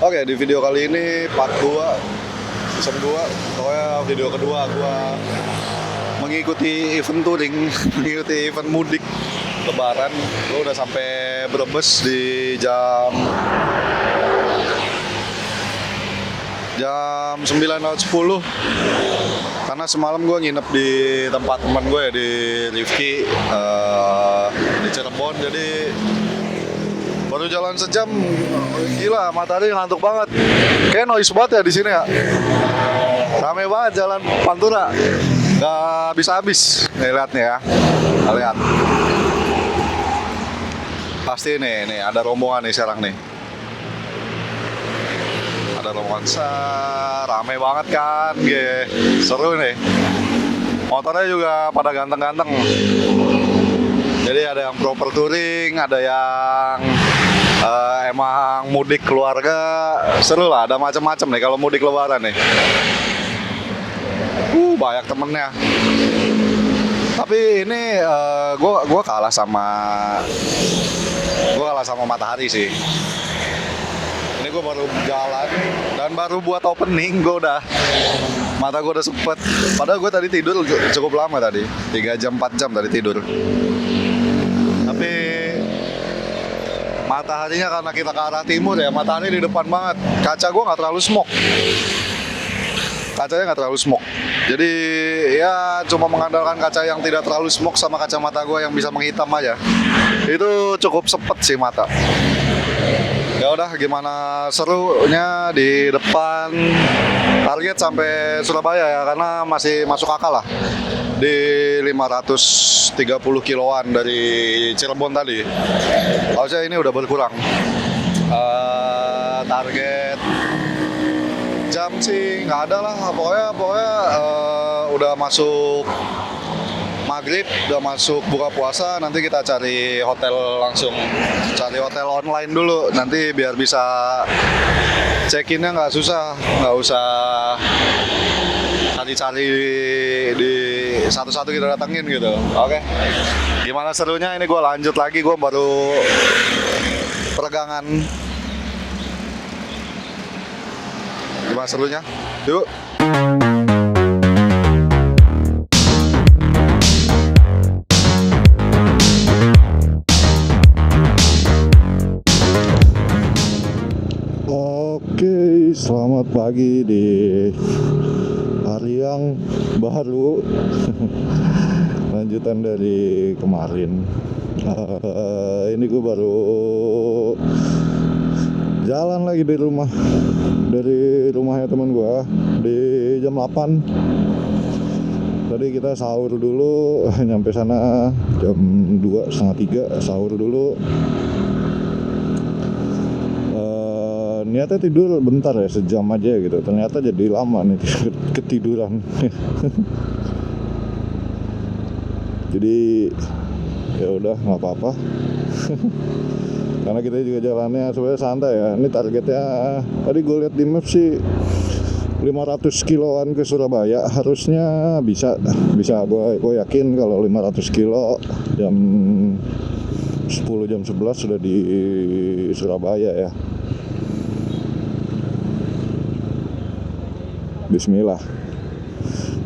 Oke, di video kali ini part 2 season 2. Pokoknya video kedua gua mengikuti event touring, mengikuti event mudik lebaran. Gua udah sampai Brebes di jam 9.10 karena semalam gue nginep di tempat teman gue ya, di Rifki di Cirebon. Jadi baru jalan sejam, gila matahari ngantuk banget. Kayak noise banget ya di sini ya. Rame banget jalan Pantura, nggak bisa habis. Nih lihat nih ya, lihat. Pasti nih ada rombongan nih sekarang nih. Ada rombongan, rame banget kan, seru nih. Motornya juga pada ganteng-ganteng. Jadi ada yang proper touring, ada yang emang mudik keluarga, seru lah. Ada macam-macam nih kalau mudik lebaran nih. Banyak temennya. Tapi ini gue kalah sama matahari sih. Ini gue baru jalan dan baru buat opening, mata gue udah sempet. Padahal gue tadi tidur cukup lama tadi, 3 jam 4 jam tadi tidur. Tapi mataharinya karena kita ke arah timur ya, matahari di depan banget. Kaca gue nggak terlalu smoke. Kacanya nggak terlalu smoke. Jadi ya cuma mengandalkan kaca yang tidak terlalu smoke sama kacamata gue yang bisa menghitam aja. Itu cukup sepet sih mata. Ya udah, gimana serunya di depan. Target sampai Surabaya ya, karena masih masuk akal lah. Di 530 kiloan dari Cirebon tadi. Harusnya ini udah berkurang. Target jam sih nggak ada lah. Pokoknya udah masuk maghrib, udah masuk buka puasa. Nanti kita cari hotel langsung, cari hotel online dulu. Nanti biar bisa check-innya nggak susah, nggak usah cari-cari di satu-satu kita datengin gitu. Oke. Gimana serunya ini gue lanjut lagi, gue baru peregangan. Gimana serunya? Yuk. Oke, selamat pagi di hari yang baru. Lanjutan dari kemarin. Ini gue baru jalan lagi dari rumahnya teman gue di jam 8. Tadi kita sahur dulu, nyampe sana jam 2, setengah 3, sahur dulu. Niatnya tidur bentar ya, sejam aja gitu. Ternyata jadi lama nih ketiduran. Jadi ya udah, nggak apa-apa. Karena kita juga jalannya sebenarnya santai ya. Ini targetnya tadi gue lihat di map sih 500 kiloan ke Surabaya. Harusnya bisa. Gue yakin kalau 500 kilo jam 10 jam 11 sudah di Surabaya ya. Bismillah.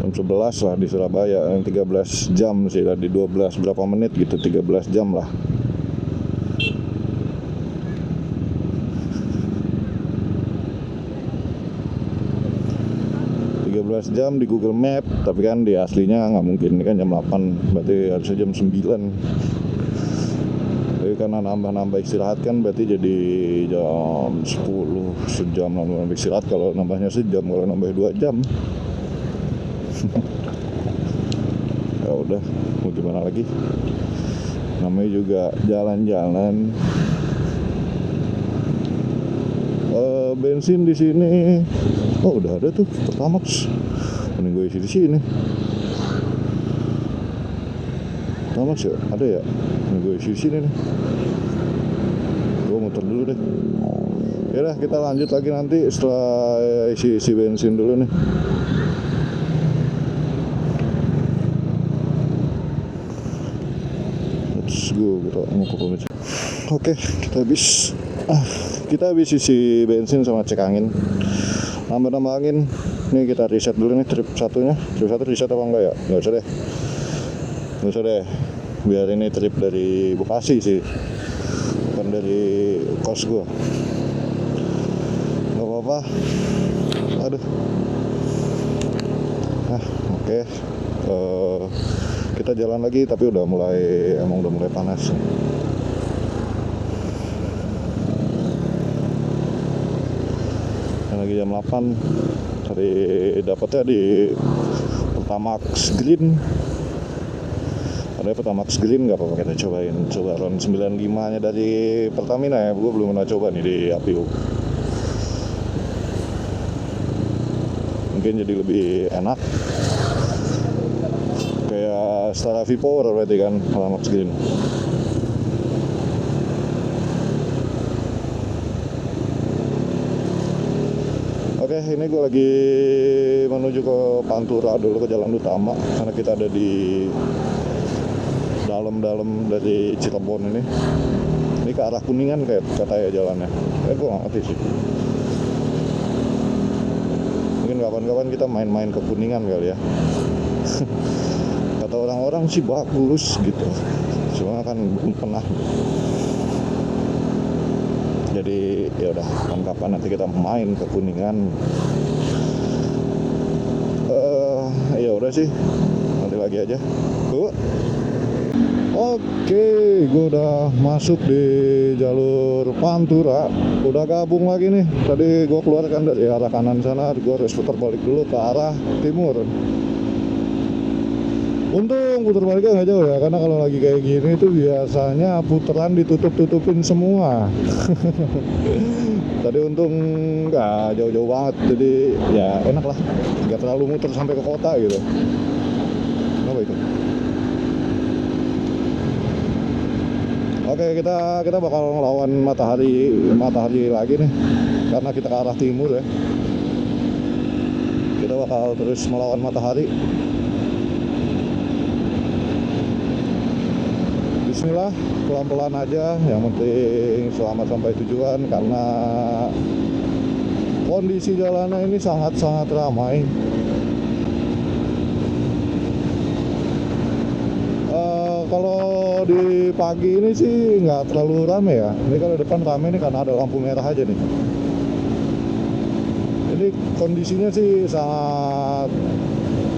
Jam 11 lah di Surabaya. 13 jam sih tadi, 12 berapa menit gitu, 13 jam lah. Jam di Google Map, tapi kan di aslinya nggak mungkin. Ini kan jam 8, berarti harusnya jam 9. Tapi karena nambah istirahat kan, berarti jadi jam 10, sejam nambah istirahat. Kalau nambahnya sejam, kalau nambah 2 jam. Ya udah, mau gimana lagi? Namanya juga jalan-jalan. Bensin di sini, udah ada tuh Pertamax. Mending gue isi di sini. Pertamax ya, ada ya. Mending gue isi di sini nih. Gue muter dulu deh. Ya udah, kita lanjut lagi nanti setelah isi bensin dulu nih. Let's go, kita mau ke pemecah. Oke, kita habis. kita habis isi bensin sama cek angin. Nambah angin. Nih kita reset dulu nih trip satunya. Trip satu reset apa enggak ya? Nggak usah deh. Biar ini trip dari Bekasi sih, bukan dari kos gua. Nggak apa-apa. Aduh. Nah, oke. Kita jalan lagi tapi udah mulai panas. Lagi jam 8 dari dapatnya di Pertamax Green. Ada Pertamax Green, nggak apa-apa kita coba RON 95 nya dari Pertamina ya. Gue belum pernah coba nih di APU. Mungkin jadi lebih enak kayak Stara V-Power berarti kan Pertamax Green. Oke, ini gue lagi menuju ke Pantura dulu, ke jalan utama, karena kita ada di dalam dari Cirebon ini. Ini ke arah Kuningan kayak katanya jalannya. Gue nggak ngerti sih. Mungkin kapan-kapan kita main-main ke Kuningan kali ya. Kata orang-orang sih bagus gitu. Cuma kan belum pernah. Jadi ya udah, kapan-kapan nanti kita main ke Kuningan. Ya udah sih, nanti lagi aja. Oke, gue udah masuk di jalur Pantura. Udah gabung lagi nih. Tadi gue keluarkan dari arah kanan sana, gue harus putar balik dulu ke arah timur. Untung putar baliknya nggak jauh ya, karena kalau lagi kayak gini tuh biasanya puteran ditutup-tutupin semua. Tadi untung nggak jauh-jauh banget, jadi ya enak lah, nggak terlalu muter sampai ke kota gitu. Apa itu? Oke, kita bakal ngelawan matahari lagi nih, karena kita ke arah timur ya. Kita bakal terus melawan matahari. Bismillah, pelan-pelan aja, yang penting selamat sampai tujuan, karena kondisi jalannya ini sangat-sangat ramai. Kalau di pagi ini sih nggak terlalu ramai ya. Ini kalau depan ramai nih karena ada lampu merah aja nih. Ini kondisinya sih sangat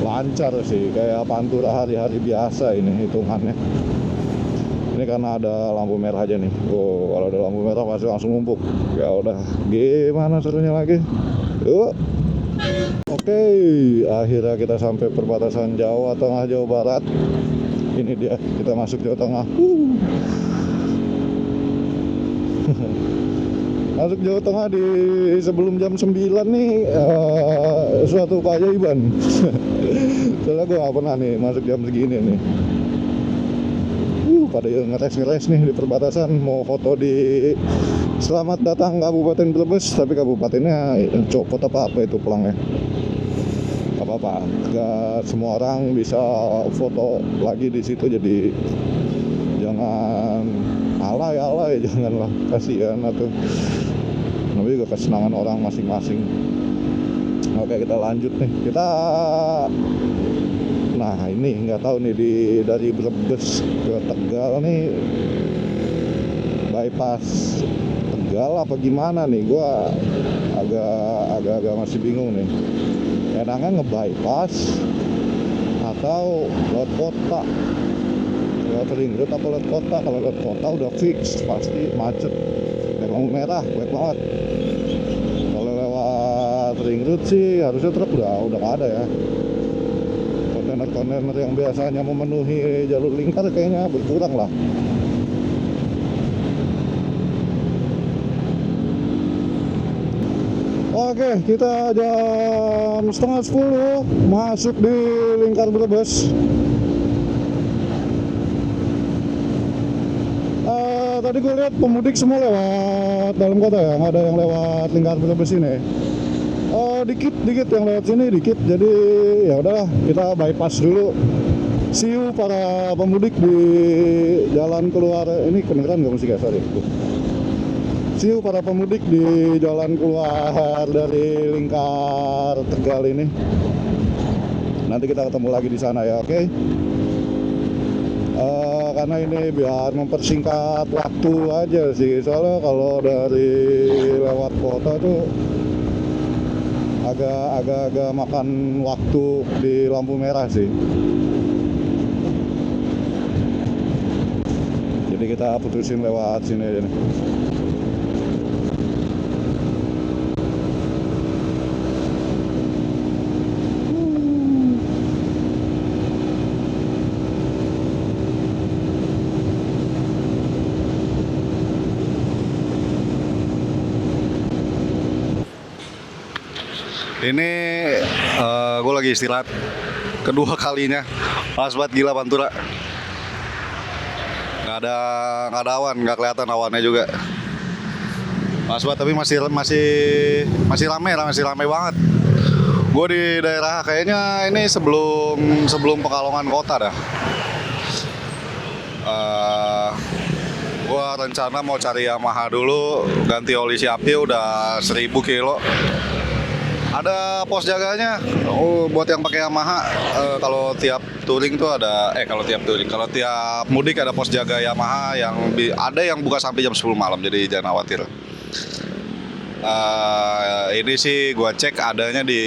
lancar sih, kayak Pantura hari-hari biasa ini hitungannya. Ini karena ada lampu merah aja nih. Oh, kalau ada lampu merah pasti langsung numpuk. Ya udah, gimana serunya lagi? Yuk. Oke, akhirnya kita sampai perbatasan Jawa Tengah Jawa Barat. Ini dia, kita masuk Jawa Tengah. Masuk Jawa Tengah di sebelum jam 9 nih, suatu keajaiban. Soalnya gue gak pernah nih masuk jam segini nih. Pada ngeres nih di perbatasan, mau foto di Selamat Datang Kabupaten Brebes, tapi kabupatennya copot apa itu pelangnya. Gak apa-apa, gak semua orang bisa foto lagi di situ, jadi jangan alay, janganlah, kasihan atau tapi juga kesenangan orang masing-masing. Oke, kita lanjut nih. Nah ini nggak tahu nih dari Brebes ke Tegal nih bypass Tegal apa gimana nih? Gua agak masih bingung nih. Enaknya nge-bypass atau lewat kota, lewat ring road apa lewat kota? Kalau lewat kota udah fix pasti macet, lampu merah banyak banget. Kalau lewat ring road sih harusnya truk udah nggak ada ya. Kontainer yang biasanya memenuhi jalur lingkar kayaknya berkurang lah. Oke, kita jam 9:30 masuk di lingkar Brebes. Tadi gue lihat pemudik semua lewat dalam kota ya, nggak ada yang lewat lingkar Brebes ini. Dikit yang lewat sini dikit, jadi ya udahlah kita bypass dulu. See you para pemudik di jalan keluar ini, kedengeran nggak musik ya? Sorry. See you para pemudik di jalan keluar dari Lingkar Tegal ini. Nanti kita ketemu lagi di sana ya, oke? Karena ini biar mempersingkat waktu aja sih. Soalnya kalau dari lewat kota tuh agak makan waktu di lampu merah sih. Jadi kita putusin lewat sini aja nih. Ini gue lagi istirahat kedua kalinya, pas banget gila Pantura. Nggak ada awan, nggak kelihatan awannya juga. Pas banget, tapi masih ramai banget. Gue di daerah kayaknya ini sebelum Pekalongan kota dah. Gue rencana mau cari Yamaha dulu, ganti oli Siapi udah 1000 kilo. Ada pos jaganya. Buat yang pakai Yamaha, kalau tiap touring tuh kalau tiap mudik ada pos jaga Yamaha ada yang buka sampai jam 10 malam, jadi jangan khawatir. Ini sih gua cek adanya di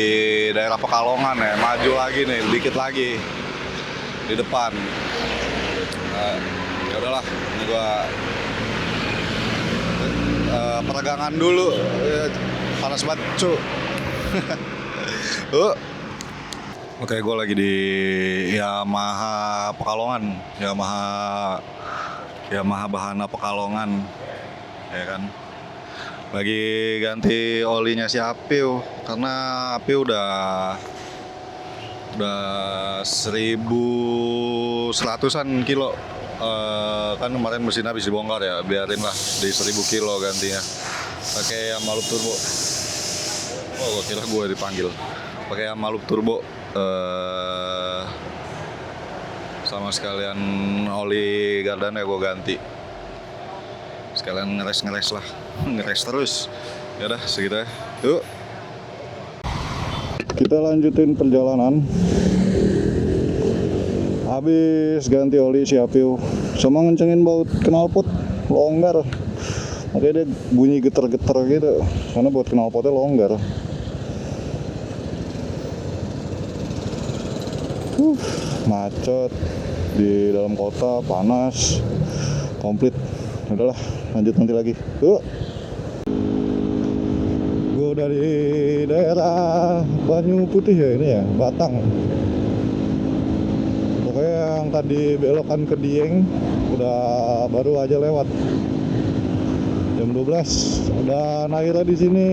daerah Pekalongan ya, maju lagi nih, dikit lagi di depan. Ya udahlah, ini gua peregangan dulu, panas banget cu. Oke, gue lagi di Yamaha Pekalongan, Yamaha Bahana Pekalongan, ya kan. Lagi ganti olinya si Apio, karena Apio udah 1100-an kilo. Kan kemarin mesin habis dibongkar ya, biarin lah di 1000 kilo gantinya. Pakai Yamaha Turbo. Oh, gue kira gue dipanggil. Pakai Yamaha Turbo, sama sekalian oli gardannya gue ganti. Sekalian ngeres lah, ngeres terus. Ya udah segitu ya. Yuk. Kita lanjutin perjalanan. Habis ganti oli si Apio, sama ngencengin baut knalpot longgar. Makanya dia bunyi geter-geter gitu, karena baut knalpotnya longgar. Macet di dalam kota, panas, komplit. Udahlah, lanjut nanti lagi. Yuk. Gue udah di daerah Banyu Putih ya, ini ya, Batang. Pokoknya yang tadi belokan ke Dieng udah baru aja lewat. Jam 12. Dan akhirnya di sini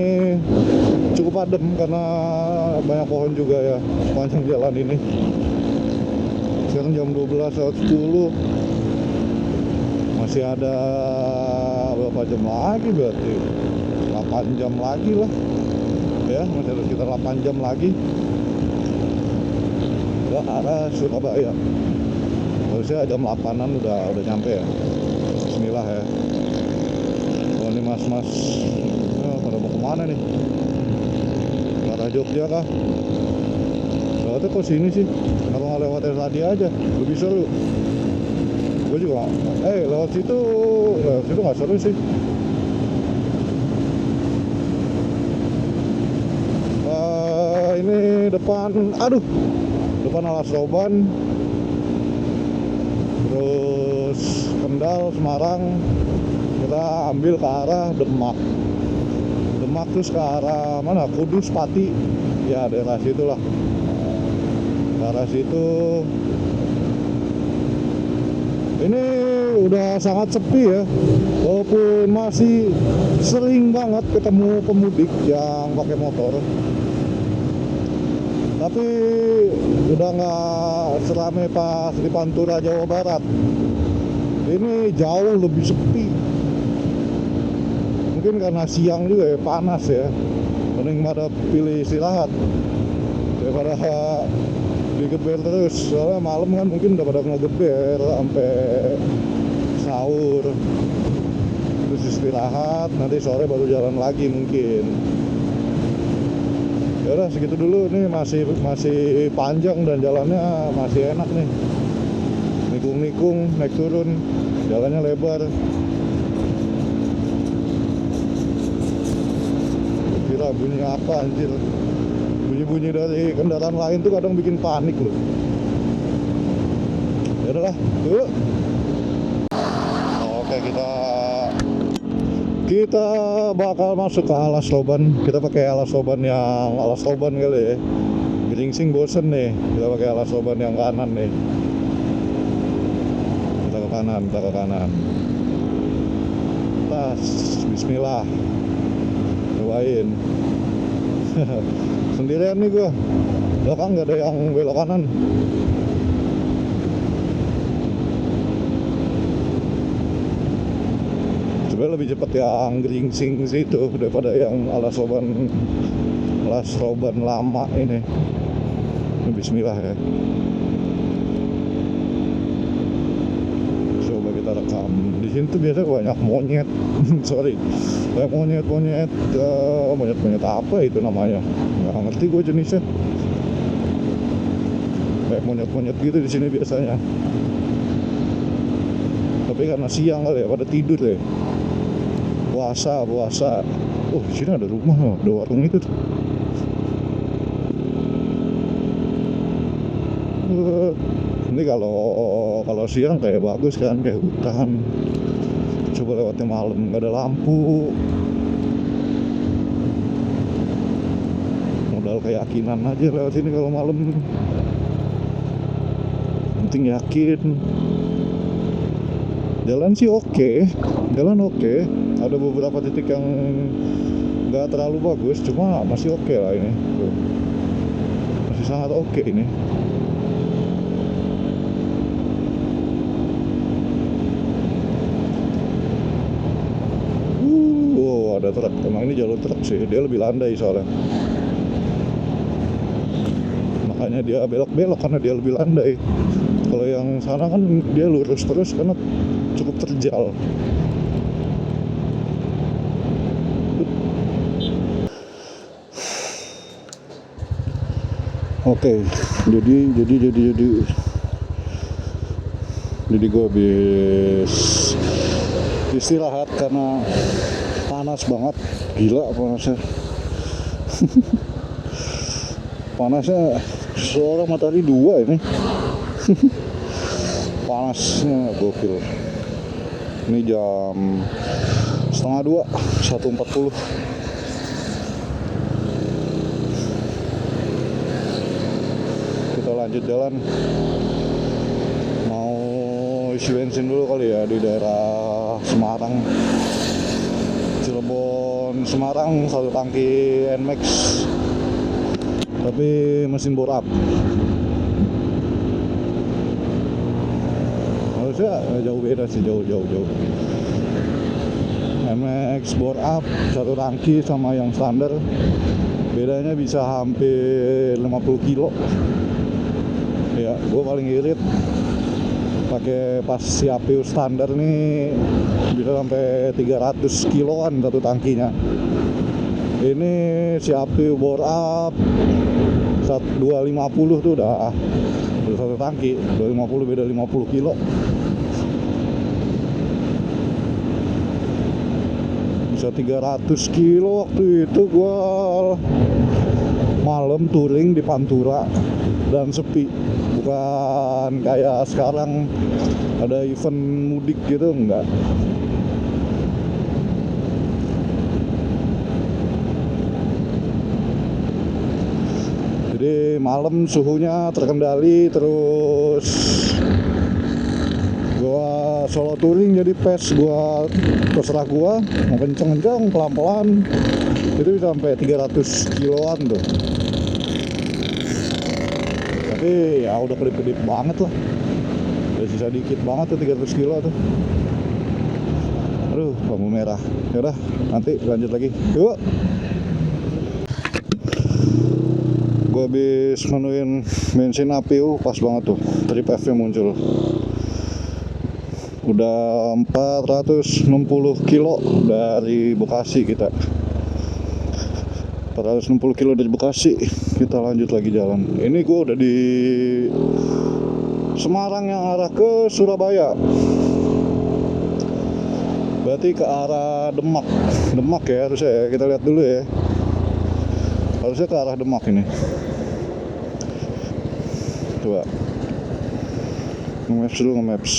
cukup adem karena banyak pohon juga ya sepanjang jalan ini. Sekarang jam 12:10, masih ada berapa jam lagi, berarti 8 jam lagi lah ya, masih ada sekitar 8 jam lagi ke arah Surabaya. Harusnya jam 8-an udah nyampe ya. Bismillah ya. Oh, ini mas-mas pada mau kemana nih? Ke arah Jogja kah? Lewatnya kok sini sih? Kenapa nggak lewat yang tadi aja? Lebih seru. Gue juga, lewat situ nggak seru sih. Ini depan Alas Roban, terus Kendal, Semarang. Kita ambil ke arah Demak terus ke arah mana? Kudus, Pati. Ya daerah situ lah. Arah situ. Ini udah sangat sepi ya, walaupun masih sering banget ketemu pemudik yang pakai motor, tapi udah nggak seramai pas di Pantura, Jawa Barat. Ini jauh lebih sepi. Mungkin karena siang juga ya, panas ya, mending pada pilih istirahat daripada digeber terus. Soalnya malam kan mungkin udah pada ngegeber sampai sahur. terus istirahat, nanti sore baru jalan lagi mungkin. Ya udah segitu dulu, nih masih panjang dan jalannya masih enak nih. Nikung-nikung, naik turun, jalannya lebar. Kira bunyi apa anjir? Bunyi-bunyi dari kendaraan lain tuh kadang bikin panik loh. Ya udahlah, yuk. Oke, kita bakal masuk ke alas loban. Kita pakai alas loban kali ya. Geringsing bosen nih. Kita pakai alas loban yang kanan nih. Kita ke kanan. Tas, bismillah. Cobain. Sendirian nih gua. Belakang nggak ada yang belok kanan. Sebenarnya lebih cepat yang geringsing situ daripada yang alas roban lama ini. Bismillah ya. Coba kita rekam. Di sini tuh biasa banyak monyet. Sorry, banyak monyet apa itu namanya? Nggak ngerti gue jenisnya. Kayak monyet gitu di sini biasanya. Tapi karena siang kali ya, pada tidur ya. Puasa. Oh, di sini ada rumah, ada warung itu tuh. Ini kalau siang kayak bagus kan, kayak hutan. Coba lewatnya malam, nggak ada lampu. Modal keyakinan aja lewat sini kalau malam. Penting yakin. Jalan sih oke. Ada beberapa titik yang nggak terlalu bagus, cuma masih oke lah ini. Tuh. Masih sangat oke ini. Ada truk. Emang ini jalur truk sih. Dia lebih landai soalnya. Makanya dia belok-belok karena dia lebih landai. Kalau yang sana kan dia lurus terus karena cukup terjal. Oke, jadi gue habis istirahat karena panas banget, gila panasnya. Panasnya seorang matahari dua ini. Panasnya gokil. Ini jam 1:30, 1:40. Kita lanjut jalan. Mau isi bensin dulu kali ya di daerah Semarang. Cirebon Semarang, satu tangki NMAX. Tapi mesin bore up. Harusnya jauh beda sih, jauh. NMAX bore up satu tangki sama yang standar bedanya bisa hampir 50 kilo. Ya, gue paling irit pakai pas CAPU standar nih bisa sampai 300 kiloan satu tangkinya. Ini CAPU bore up 250 tuh udah satu tangki. 250 beda 50 kilo. Bisa 300 kilo. Waktu itu gua malam touring di Pantura dan sepi, bukan kayak sekarang ada event mudik gitu, enggak. Jadi malam suhunya terkendali, terus gua solo touring jadi pace gua terserah gua mau kenceng-kenceng pelan-pelan itu bisa sampai 300 kiloan tuh. Tapi ya udah kedip-kedip banget lah, udah sisa dikit banget tuh 300 kilo tuh. Aduh, lampu merah. Yaudah, nanti lanjut lagi. Yuk. Gue habis menuin bensin APU, pas banget tuh trip F nya muncul. Udah 460 kilo dari Bekasi kita. 460 kilo dari Bekasi. Kita lanjut lagi jalan. Ini gue udah di Semarang yang arah ke Surabaya. Berarti ke arah Demak. Demak ya harusnya ya. Kita lihat dulu ya. Harusnya ke arah Demak ini. Coba nge-maps dulu, nge-maps.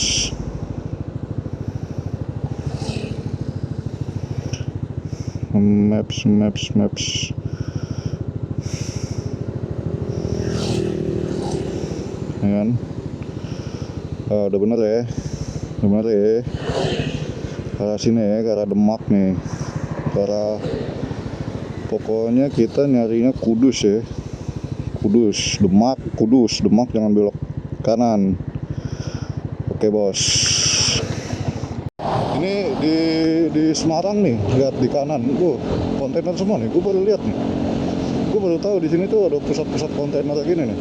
Maps. Ya kan? Udah bener ya. Udah bener ya. Ke arah sini ya, ke arah Demak nih. Ke arah, pokoknya kita nyarinya Kudus ya. Kudus, Demak jangan belok kanan. Oke bos. Ini di Semarang nih, lihat di kanan. Kontainer semua nih. Gue baru lihat nih. Gue baru tahu di sini tuh ada pusat-pusat kontainer gini nih.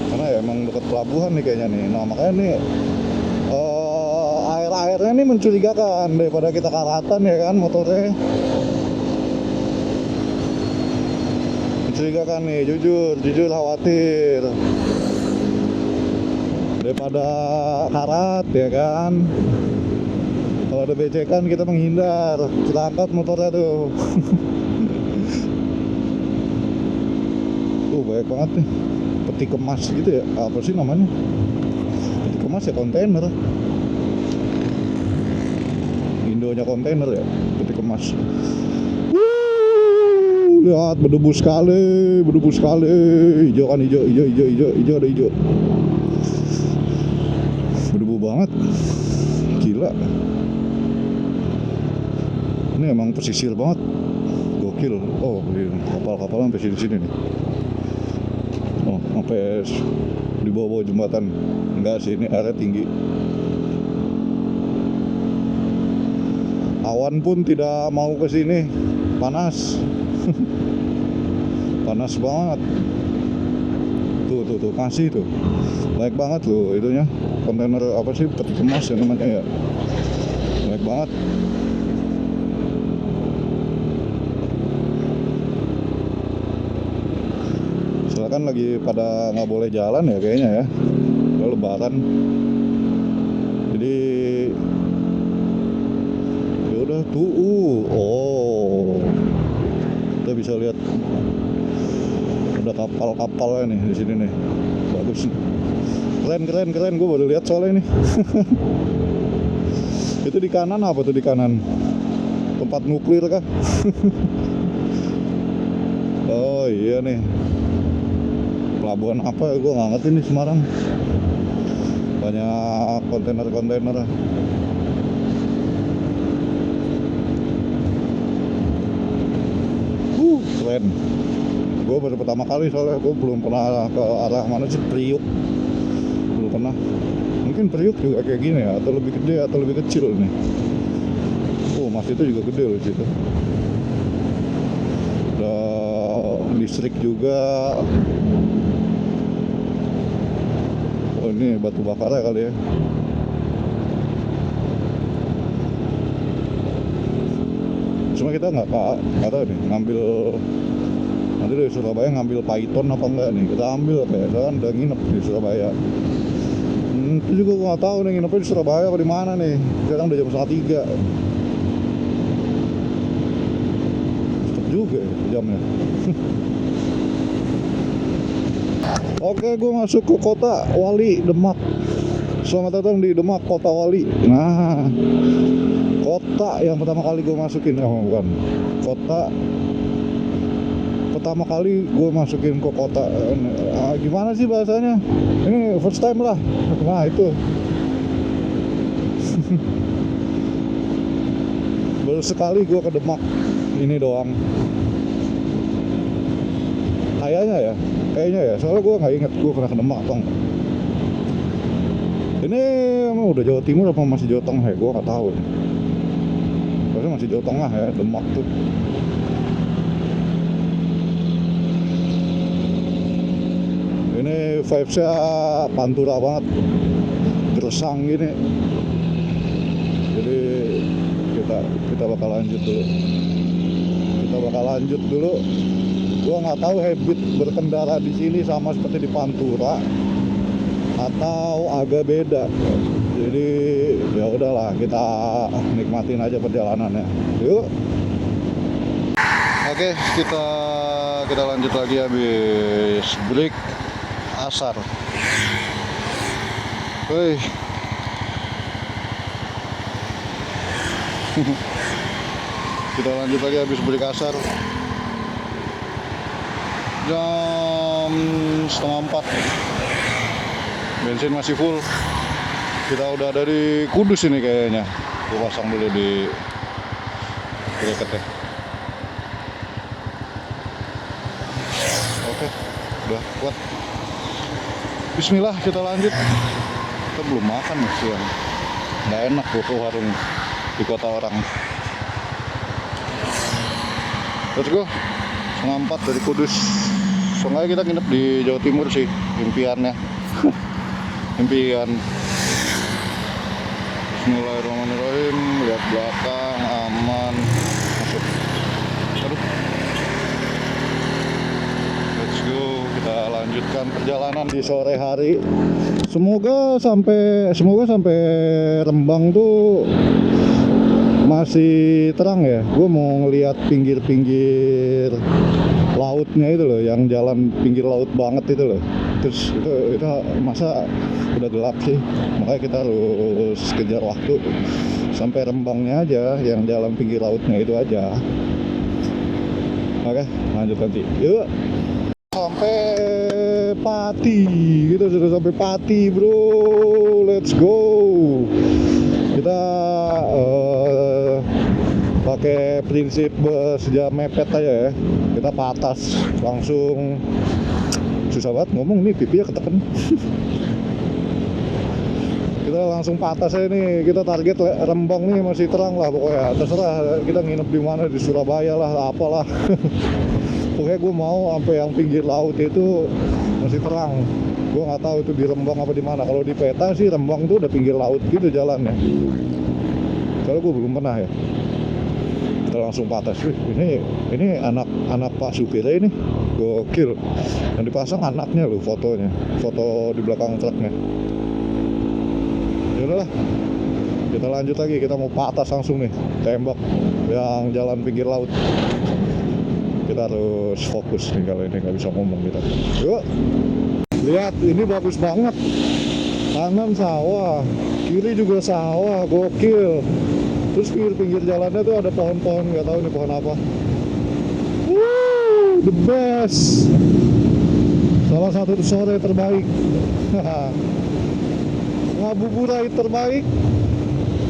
Karena ya emang dekat pelabuhan nih kayaknya nih. Nah makanya nih air-airnya nih mencurigakan daripada kita karatan ya kan motornya. Mencurigakan nih, jujur khawatir. Daripada karat ya kan. Kalau ada becekan kita menghindar, kita angkat motornya tuh. Banyak banget nih peti kemas gitu ya, apa sih namanya, peti kemas ya, kontainer Indonya kontainer ya, peti kemas. Lihat berdebu sekali, hijau kan, hijau ada hijau, berdebu banget, gila. Ini emang pesisir banget, gokil. Oh, kapal-kapal sampai sini nih. Oh, sampai di bawah jembatan. Enggak sih, ini airnya tinggi. Awan pun tidak mau ke sini, panas. Panas banget. Tuh, masih tuh. Baik banget loh itunya. Kontainer apa sih, peti kemas ya namanya ya. Baik banget. Kan lagi pada nggak boleh jalan ya kayaknya ya, udah lebaran, jadi ya udah tuh. Kita bisa lihat ada kapal-kapalnya nih di sini nih, bagus, keren. Gue baru lihat soalnya ini. Itu di kanan apa tuh, di kanan tempat nuklir kah? Oh iya nih, pelabuhan apa gue nggak ngerti nih Semarang, banyak kontainer. Keren. Gue baru pertama kali soalnya, gue belum pernah ke arah mana sih, Priuk belum pernah. Mungkin Priuk juga kayak gini ya, atau lebih gede atau lebih kecil nih. Mas itu juga gede loh situ. Listrik juga. Oh ini batu bakarnya kali ya. Cuma kita nggak tahu nih ngambil, nanti dari Surabaya ngambil Python apa enggak nih. Kita ambil apa ya, saya kan udah nginep di Surabaya. Itu juga gue nggak tahu nih nginepnya di Surabaya apa di mana nih. Sekarang udah jam 2:30. Cepet juga ya jamnya. Oke, gue masuk ke kota Wali, Demak. Selamat datang di Demak, kota Wali. Nah, kota yang pertama kali gue masukin, bukan. Kota pertama kali gue masukin ke kota. Gimana sih bahasanya? Ini first time lah. Nah itu. Baru sekali gue ke Demak. Ini doang. Kayaknya ya, soalnya gue nggak inget gue pernah ke Demak atau enggak. Ini emang udah Jawa Timur apa masih Jawa Tengah ya, gue nggak tahu. Pasti masih Jawa Tengah ya, Demak tuh. Ini vibes-nya Pantura banget. gersang gini. Jadi kita bakal lanjut dulu. Gua nggak tahu habit berkendara di sini sama seperti di Pantura atau agak beda. Jadi ya udahlah, kita nikmatin aja perjalanannya. Yuk. Oke, kita lanjut lagi habis break asar. Woi. Kita lanjut lagi habis break asar. Jam 3:30. Bensin masih full. Kita udah ada di Kudus ini kayaknya. Gue pasang dulu di bracketnya. Oke, udah kuat. Bismillah, kita lanjut. Kita belum makan nih siang. Nggak enak gue ke warung di kota orang. Let's go. 3:30 dari Kudus. Soalnya kita nginep di Jawa Timur sih, impiannya. Impian. Bismillahirrahmanirrahim. Lihat belakang, aman. Masuk. Aduh. Let's go. Kita lanjutkan perjalanan di sore hari. Semoga sampai Rembang tuh masih terang ya. Gue mau ngeliat pinggir-pinggir lautnya itu loh, yang jalan pinggir laut banget itu loh. Terus itu masa udah gelap sih, makanya kita harus kejar waktu sampai Rembangnya aja, yang jalan pinggir lautnya itu aja. Oke, lanjut nanti. Yuk. Sampai Pati, kita sudah sampai Pati bro. Let's go. Kita pakai prinsip sejam mepet aja ya. Kita patas langsung. Susah banget ngomong nih, pipinya ketekan. Kita langsung patas aja nih. Kita target Rembang nih masih terang lah pokoknya. Terserah kita nginep di mana, di Surabaya lah, apalah. Pokoknya gue mau sampai yang pinggir laut itu masih terang. Gue nggak tahu itu di Rembang apa di mana. Kalau di peta sih Rembang tuh udah pinggir laut gitu jalannya. Kalau gue belum pernah ya. Kita langsung patas. Wih, ini anak Pak supirnya ini gokil. Yang dipasang anaknya loh fotonya, foto di belakang truknya. Ya udahlah, kita lanjut lagi. Kita mau patas langsung nih, tembak yang jalan pinggir laut. Kita harus fokus nih, kalau ini nggak bisa ngomong kita. Yuk, lihat ini bagus banget. Kanan sawah, kiri juga sawah, gokil. Terus pinggir jalannya tuh ada pohon-pohon, nggak tahu nih pohon apa. Woo, the best. Salah satu sore terbaik. Ngabuburit terbaik.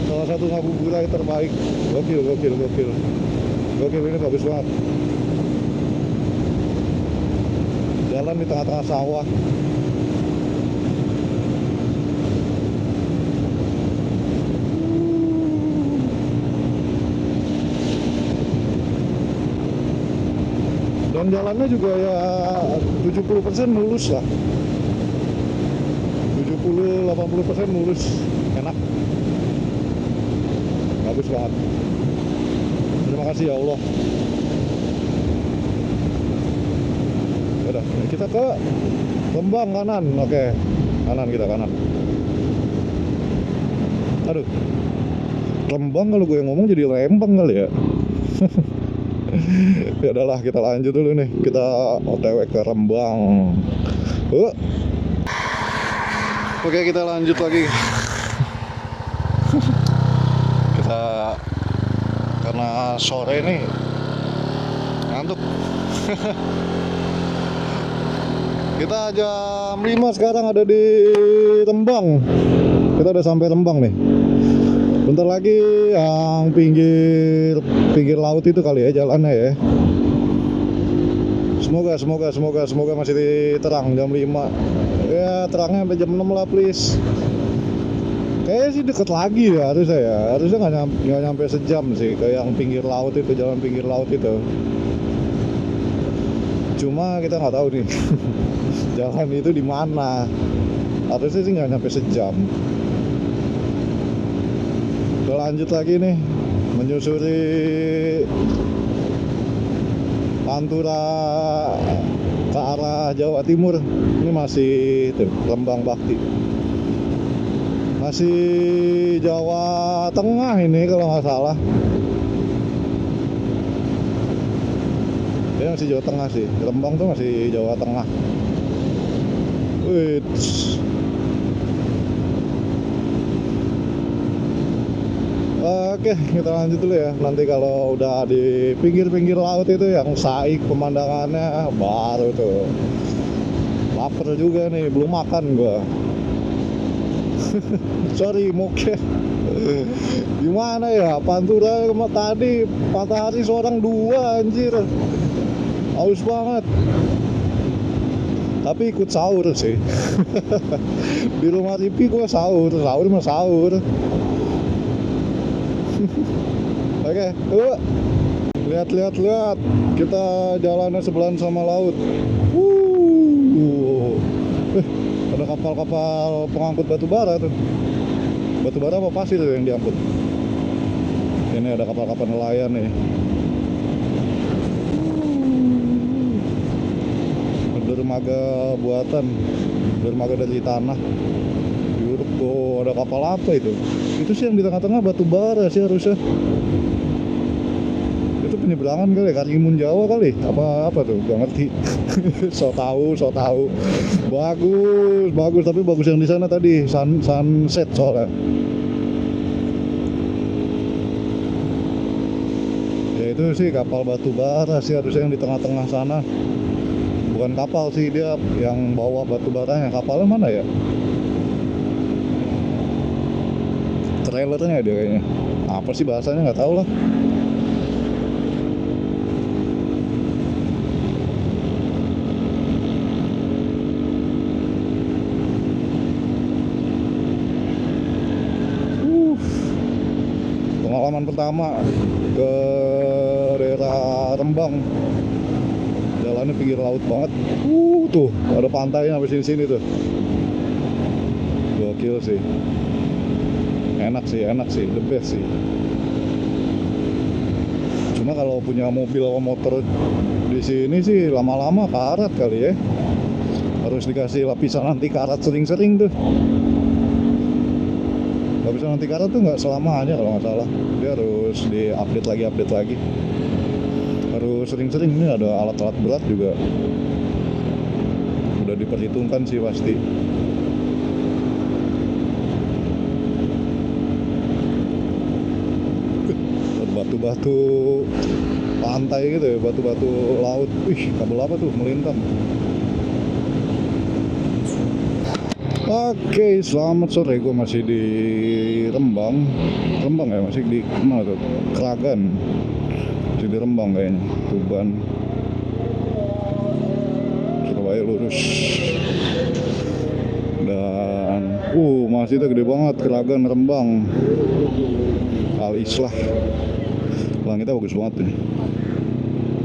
Salah satu ngabuburit terbaik. Gokil. Gokil, ini bagus banget. Jalan di tengah-tengah sawah. Dan jalannya juga ya 70% mulus lah. 70-80% mulus. Enak. Bagus banget. Terima kasih ya Allah. Udah, kita ke Rembang kanan. Oke. Kanan, kita kanan. Aduh. Rembang, kalau gue yang ngomong jadi Lembang kali ya. Ya udahlah, kita lanjut dulu nih. Kita OTW ke Rembang. Oke, kita lanjut lagi. Kita karena sore nih ngantuk. Kita jam 5 sekarang ada di Rembang. Kita udah sampai Rembang nih. Bentar lagi yang pinggir laut itu kali ya jalannya ya. Semoga masih terang jam 5. Ya terangnya sampai jam 6 lah please. Kayaknya sih deket lagi ya harusnya nggak nyampe sejam sih ke yang pinggir laut itu, jalan pinggir laut itu. Cuma kita nggak tahu nih. Jalan itu di mana. Harusnya sih nggak nyampe sejam. lanjut lagi nih menyusuri Pantura ke arah Jawa Timur. Ini masih tuh Rembang Bakti, masih Jawa Tengah ini kalau nggak salah. Ya masih Jawa Tengah sih, Rembang tuh masih Jawa Tengah. Wih, oke, kita lanjut dulu ya. Nanti kalau udah di pinggir-pinggir laut itu yang saik pemandangannya, baru tuh lapar juga nih, belum makan gua. Sorry, moke. Gimana ya, Pantura sama tadi matahari seorang dua, anjir. Haus banget. Tapi ikut sahur sih. Di rumah Ripi gua sahur mah sahur. Oke, yuk. Lihat. Kita jalannya sebelahan sama laut. Ada kapal-kapal pengangkut batu bara tuh. Batu bara apa pasir tuh yang diangkut? Ini ada kapal-kapal nelayan nih. Dermaga buatan, dermaga dari tanah. Yuruk tuh ada kapal apa itu? Itu sih yang di tengah-tengah batu bara sih harusnya. Itu penyeberangan kali, Karimun Jawa kali. Apa tuh? Gak ngerti. so tahu. Bagus, tapi bagus yang di sana tadi, sunset soalnya. Ya itu sih kapal batu bara sih harusnya yang di tengah-tengah sana. Bukan kapal sih, dia yang bawa batu baranya. Kapalnya mana ya? Trailernya dia kayaknya. Apa sih bahasanya, nggak tahu lah. Pengalaman pertama ke daerah Rembang. Jalannya pinggir laut banget. Tuh ada pantainya sampai sini tuh. Gokil sih. Enak sih, the best sih. Cuma kalau punya mobil atau motor di sini sih lama-lama karat kali ya. Harus dikasih lapisan anti karat sering-sering tuh. Lapisan anti karat tuh nggak selamanya kalau nggak salah. Dia harus di-update lagi. Harus sering-sering. Ini ada alat-alat berat juga, udah diperhitungkan sih pasti. Batu-batu pantai gitu ya, batu-batu laut. Wih, kabel apa tuh melintang. Oke, selamat sore. Gue masih di Rembang ya, masih di mana tuh? Kragan. Masih di Rembang kayaknya. Tuban, Surabaya lurus. Dan masih tuh gede banget, Kragan Rembang. Al Islah. Langitnya bagus banget nih.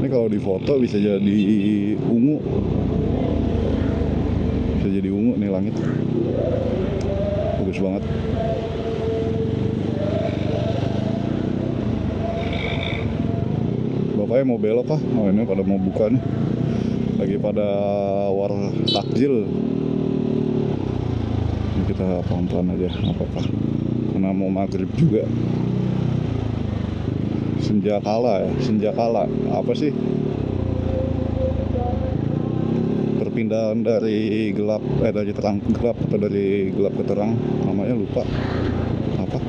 Ini kalau di foto bisa jadi ungu. Bisa jadi ungu nih langit. Bagus banget. Bapaknya mau belok kah? Oh, ini pada mau buka nih. Lagi pada war takjil. Ini kita pelan-pelan aja, apa-apa. Karena mau maghrib juga. Senjakala apa sih? Perpindahan dari dari terang ke gelap atau dari gelap ke terang, namanya lupa apa.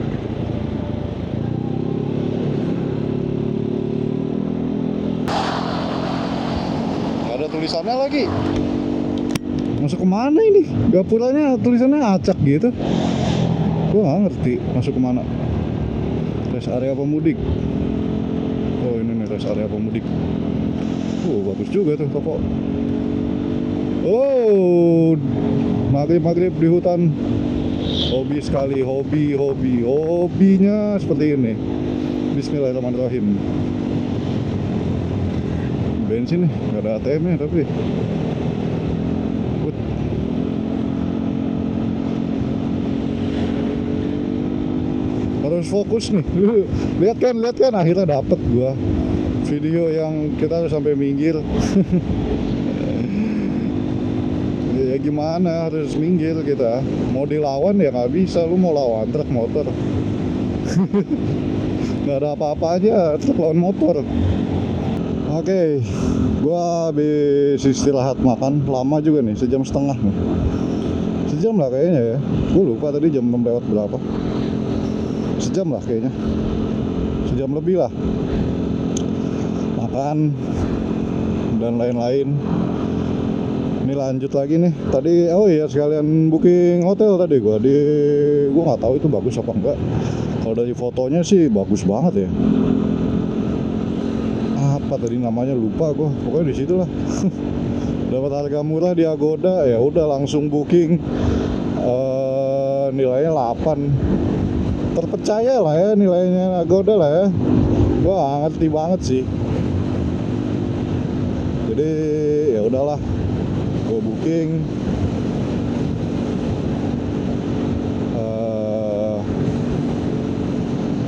Ada tulisannya lagi. Masuk kemana ini? Gapuranya tulisannya acak gitu. Gua nggak ngerti masuk kemana. Rest area pemudik. Oh, ini nih rest area pemudik. Bagus juga tuh toko. Maghrib di hutan. Hobi sekali, hobinya seperti ini. Bismillahirrahmanirrahim. Bensin nih, nggak ada ATM-nya tapi. harus fokus nih. Lihat kan akhirnya dapet gua video yang kita sampai minggir. Ya gimana, harus minggir kita. Mau dilawan ya nggak bisa, lu mau lawan truk motor. Nggak ada apa-apa aja, truk lawan motor. Oke, gua habis istirahat makan lama juga nih, sejam setengah nih. Sejam lah kayaknya ya. Gue lupa tadi jam lewat berapa. Sejam lah kayaknya. Sejam lebih lah. Makan dan lain-lain. Ini lanjut lagi nih. Tadi oh iya sekalian booking hotel tadi gua nggak tahu itu bagus apa enggak. Kalau dari fotonya sih bagus banget ya. Apa tadi namanya lupa gua. Pokoknya di situ lah. Dapat harga murah di Agoda, ya udah langsung booking. Nilainya 8. Terpercaya lah ya nilainya Agoda lah ya. Gua ngerti banget sih. Jadi ya udahlah, gua booking.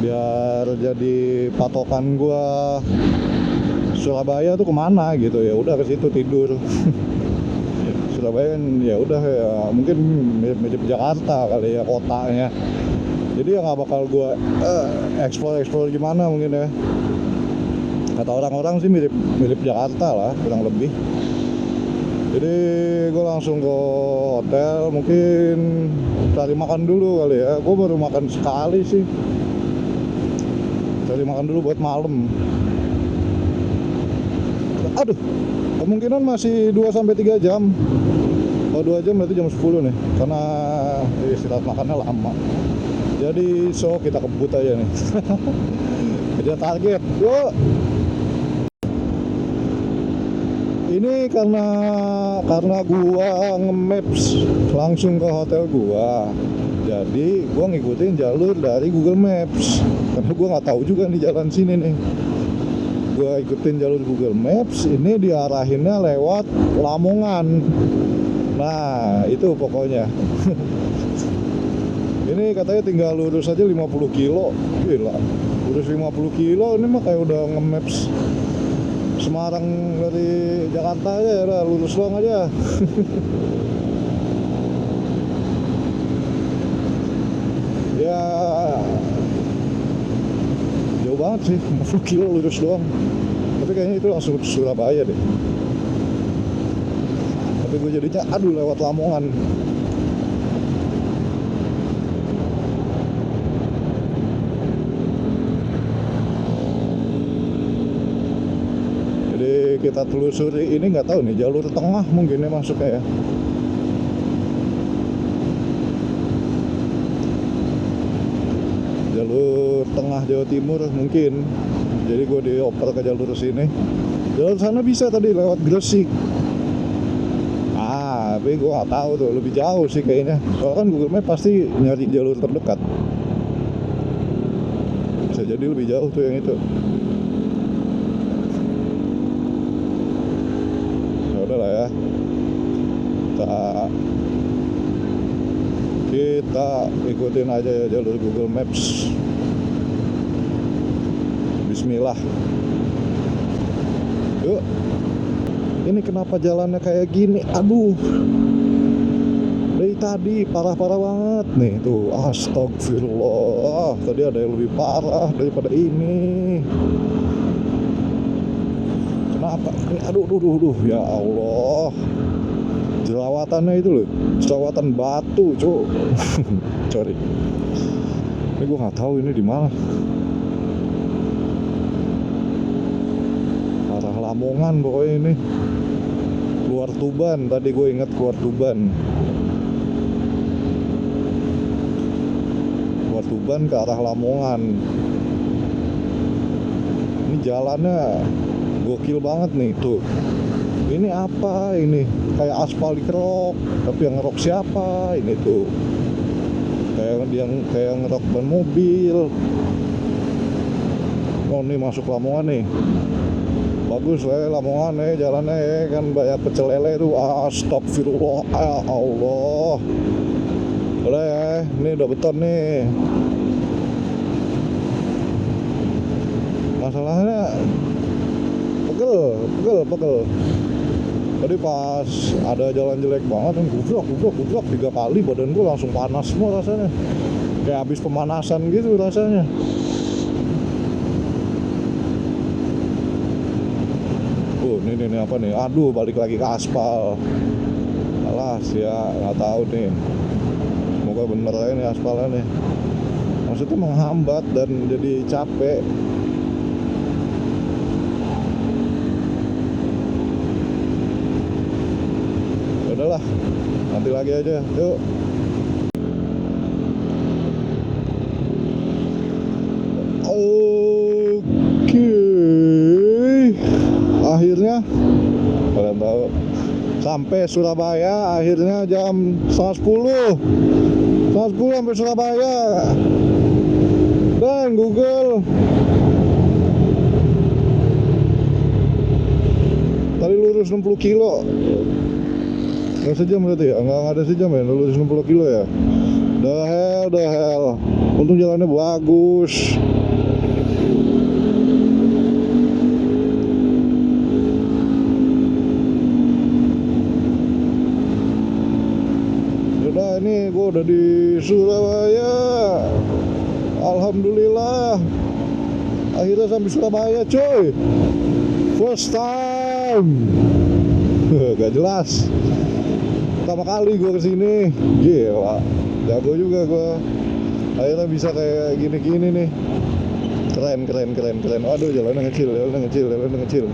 Biar jadi patokan gua Surabaya tuh kemana gitu, ya udah ke situ tidur. Surabaya kan ya udah ya mungkin mirip Jakarta kali ya kotanya. Jadi ya nggak bakal gue explore gimana mungkin ya. Kata orang-orang sih mirip Jakarta lah kurang lebih. Jadi gue langsung ke hotel, mungkin cari makan dulu kali ya. Gue baru makan sekali sih. Cari makan dulu buat malam. Aduh, kemungkinan masih 2-3 jam. Kalau 2 jam berarti jam 10 nih. Karena istirahat makannya lama. Jadi kita kebut aja nih. Kejar target, yuk. Ini karena gua nge-maps langsung ke hotel gua. Jadi gua ngikutin jalur dari Google Maps. Karena gua nggak tahu juga nih jalan sini nih. Gua ikutin jalur Google Maps, ini diarahinnya lewat Lamongan. Nah, itu pokoknya. Ini katanya tinggal lurus aja 50 kilo. Gila, lurus 50 kilo ini mah kayak udah nge-maps Semarang dari Jakarta aja, ya lurus doang aja. Ya jauh banget sih, 50 kilo lurus doang. Tapi kayaknya itu langsung ke Surabaya deh. Tapi gue jadinya aduh lewat Lamongan. Jadi kita telusuri ini, nggak tahu nih jalur tengah mungkin ya masuknya ya. Jalur tengah Jawa Timur mungkin. Jadi gue dioper ke jalur sini. Jalur sana bisa tadi lewat Gresik. Tapi gue nggak tahu tuh, lebih jauh sih kayaknya. Soalnya kan Google Maps pasti nyari jalur terdekat. Bisa jadi lebih jauh tuh yang itu. Ya udah lah ya. Kita ikutin aja ya jalur Google Maps. Bismillah. Yuk. Ini kenapa jalannya kayak gini? Aduh. Dari tadi parah-parah banget nih tuh. Astagfirullah. Tadi ada yang lebih parah daripada ini. Kenapa? Ini aduh. Ya Allah. Jerawatannya itu loh. Jerawatan batu, cuk. Sorry. Ini gue nggak tahu ini di mana. Arah Lamongan pokoknya ini. Keluar Tuban, tadi gue inget keluar Tuban. Keluar Tuban ke arah Lamongan. Ini jalannya gokil banget nih tuh. Ini apa ini? Kayak aspal dikerok, tapi yang ngerok siapa? Ini tuh. Kayak ngerok ban mobil. Oh, ini masuk Lamongan nih. Bagus lah Lamongan jalannya kan banyak pecel lele tuh. Astagfirullah, ya Allah. Boleh ini udah beton nih. masalahnya pegel. Tadi pas ada jalan jelek banget kan gubrak 3 kali, badan gue langsung panas semua rasanya, kayak habis pemanasan gitu rasanya. Ini apa nih? Aduh, balik lagi ke aspal. Alas ya, nggak tahu nih. Semoga bener aja nih aspalnya nih. Maksudnya menghambat dan jadi capek. Udahlah, nanti lagi aja. Yuk. Oke. Akhirnya kalian tahu sampai Surabaya, akhirnya jam 9:30 sampai Surabaya. Dan Google tadi lurus 60 kilo. Nggak sejam berarti ya? Nggak ada sejam ya, lurus 60 kilo ya. The hell. Untung jalannya bagus. Udah, ini gue udah di Surabaya. Alhamdulillah. Akhirnya sampai Surabaya, coy. First time. Gak jelas. Pertama kali gue kesini, gila, jago juga gue. Akhirnya bisa kayak gini-gini nih. Keren. Waduh, jalannya ngecil.